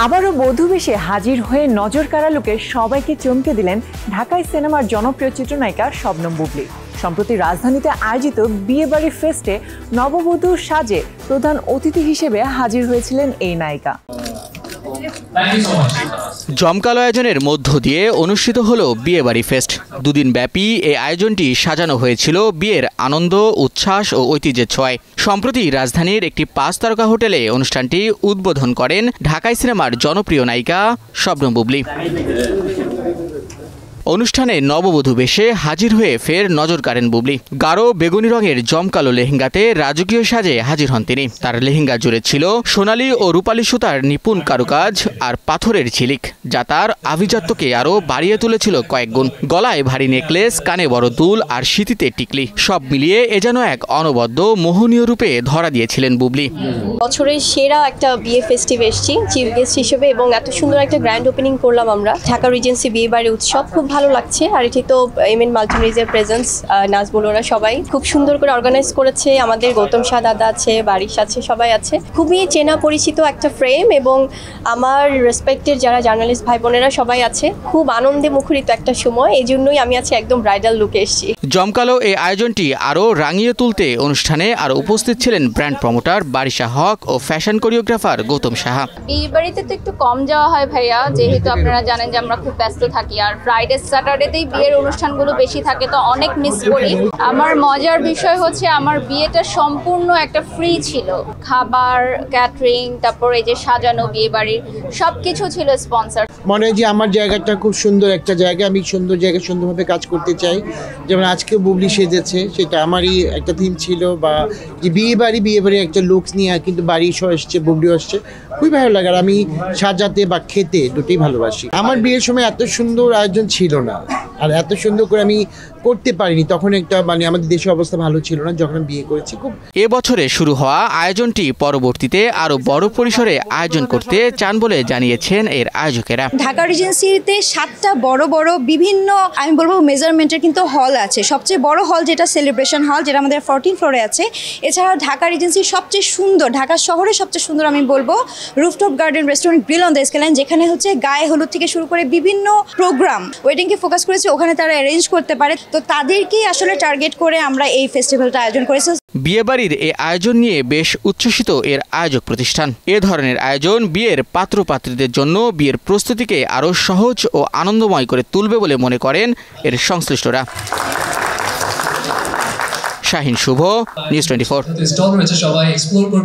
আবারও বধূ বেশে হাজির হয়ে নজর কাড়া লুকে সবাইকে চমকে দিলেন ঢাকাই সিনেমার জনপ্রিয় চিত্রনায়িকা শবনম বুবলী। সম্প্রতি রাজধানীতে আয়োজিত বিয়েবাড়ি ফেস্টে নববধূর সাজে প্রধান অতিথি হিসেবে হাজির হয়েছিলেন এই নায়িকা। জমকালো আয়োজনের মধ্য দিয়ে অনুষ্ঠিত হলো বিয়েবাড়ি ফেস্ট। দুদিন ব্যাপী এই আয়োজনটি সাজানো হয়েছিল বিয়ের আনন্দ, উচ্ছ্বাস ও ঐতিহ্যের ছোঁয়ায়। সম্প্রতি রাজধানীর একটি 5 তারকা হোটেলে অনুষ্ঠানটি উদ্বোধন করেন ঢাকাই সিনেমার জনপ্রিয় নায়িকা শবনম বুবলী। অনুষ্ঠানে নববধূ বেশে হাজির হয়ে ফের নজর কাড়েন বুবলী। গাঢ় বেগুনি রঙের জমকালো লেহেঙ্গাতে রাজকীয় সাজে হাজির হন তিনি। তার লেহেঙ্গা জুড়ে ছিল সোনালী ও রূপালী সুতার নিপুণ কারুকাজ আর পাথরের ঝিলিক, যা তার আভিজাত্যকে আরও বাড়িয়ে তুলেছিল কয়েক গুণ। গলায় ভারী নেকলেস, কানে বড় দুল আর সিঁথিতে টিকলি, সব মিলিয়ে এ যেন এক অনবদ্য মোহনীয় রূপে ধরা দিয়েছিলেন বুবলী। বছরের সেরা একটা বিয়ে ফেস্টিভ এসেছি চিফ গেস্ট হিসেবে, এবং এত সুন্দর একটা গ্র্যান্ড ওপেনিং করলাম আমরা। ঢাকা রিজেন্সি বিয়েবাড়ি উৎসব খুব ভালো লাগছে। আর এটি তো এমএন মাল্টিমিডিয়ার প্রেজেন্স, নাজবুল, ওরা সবাই খুব সুন্দর করে অর্গানাইজ করেছে। আমাদের গৌতম শাহ দাদা আছে, বারিশ আছে, সবাই আছে। খুবই চেনা পরিচিত একটা ফ্রেম, এবং আমার রেসপেক্টের যারা জার্নালিস্ট ভাই বোনেরা সবাই আছে। খুব আনন্দে মুখরিত একটা সময়, এই জন্যই আমি আছি একদম ব্রাইডাল লুকে এসেছি। জমকালো এই আয়োজনটি আরও রাঙিয়ে তুলতে অনুষ্ঠানে আরও উপস্থিত ছিলেন ব্র্যান্ড প্রমোটার বারিশা হক ও ফ্যাশন কোরিওগ্রাফার গৌতম সাহা। বিয়ে বাড়িতে তো একটু কম যাওয়া হয় ভাইয়া, যেহেতু আপনারা জানেন যে আমরা খুব ব্যস্ত থাকি, আর ফ্রাইডে স্যাটারডেতেই বিয়ের অনুষ্ঠানগুলো বেশি থাকে, তো অনেক মিস করি। আমার মজার বিষয় হচ্ছে আমার বিয়েটা সম্পূর্ণ একটা ফ্রি ছিল। খাবার, ক্যাটারিং, তারপর এই যে সাজানো বিয়ে বাড়ির সবকিছু ছিল স্পন্সর। মনে হয় যে আমার জায়গাটা খুব সুন্দর একটা জায়গা, আমি সুন্দর জায়গায় সুন্দরভাবে কাজ করতে চাই। যেমন আজকে বুবলি সেজেছে, সেটা আমারই একটা থিম ছিল, বা যে বিয়ে বাড়ি একটা লুকস নিয়ে কিন্তু বাড়ি এসছে, বুবলিও আসছে, খুবই ভালো লাগে। আর আমি সাজাতে বা খেতে দুটোই ভালোবাসি। আমার বিয়ের সময় এত সুন্দর আয়োজন ছিল না, আর এত সুন্দর করে আমি করতে পারিনি। তখন একটা আমাদের দেশের অবস্থা ভালো ছিল না যখন আমি বিয়ে করেছি। খুব এবছরে শুরু হওয়া আয়োজনটি পরবর্তীতে আরো বড় পরিসরে আয়োজন করতে চান বলে জানিয়েছেন এর আয়োজকেরা। ঢাকা রিজেন্সিতে 7টা বড় বড় বিভিন্ন আমি বলবো মেজারমেন্টের কিন্তু হল আছে। সবচেয়ে বড় হল যেটা সেলিব্রেশন হল, যেটা আমাদের 14 ফ্লোরে আছে। এছাড়াও ঢাকা রিজেন্সির সবচেয়ে সুন্দর, ঢাকা শহরের সবচেয়ে সুন্দর আমি বলবো rooftop garden restaurant grill on the skyline, যেখানে হচ্ছে গায়ে হলুদ থেকে শুরু করে বিভিন্ন প্রোগ্রাম ওয়েডিংকে ফোকাস করেছে, ওখানে তারা অ্যারেঞ্জ করতে পারে। তো তাদেরকেই আসলে টার্গেট করে আমরা এই ফেস্টিভ্যালটা আয়োজন করেছি। বিয়েবাড়ির এই আয়োজন নিয়ে বেশ উচ্ছ্বসিত এর আয়োজক প্রতিষ্ঠান। এ ধরনের আয়োজন বিয়ের পাত্রপাত্রীদের জন্য বিয়ের প্রস্তুতিকে আরও সহজ ও আনন্দময় করে তুলবে বলে মনে করেন এর সংশ্লিষ্টরা। শাহিন শুভ, নিউজ 24।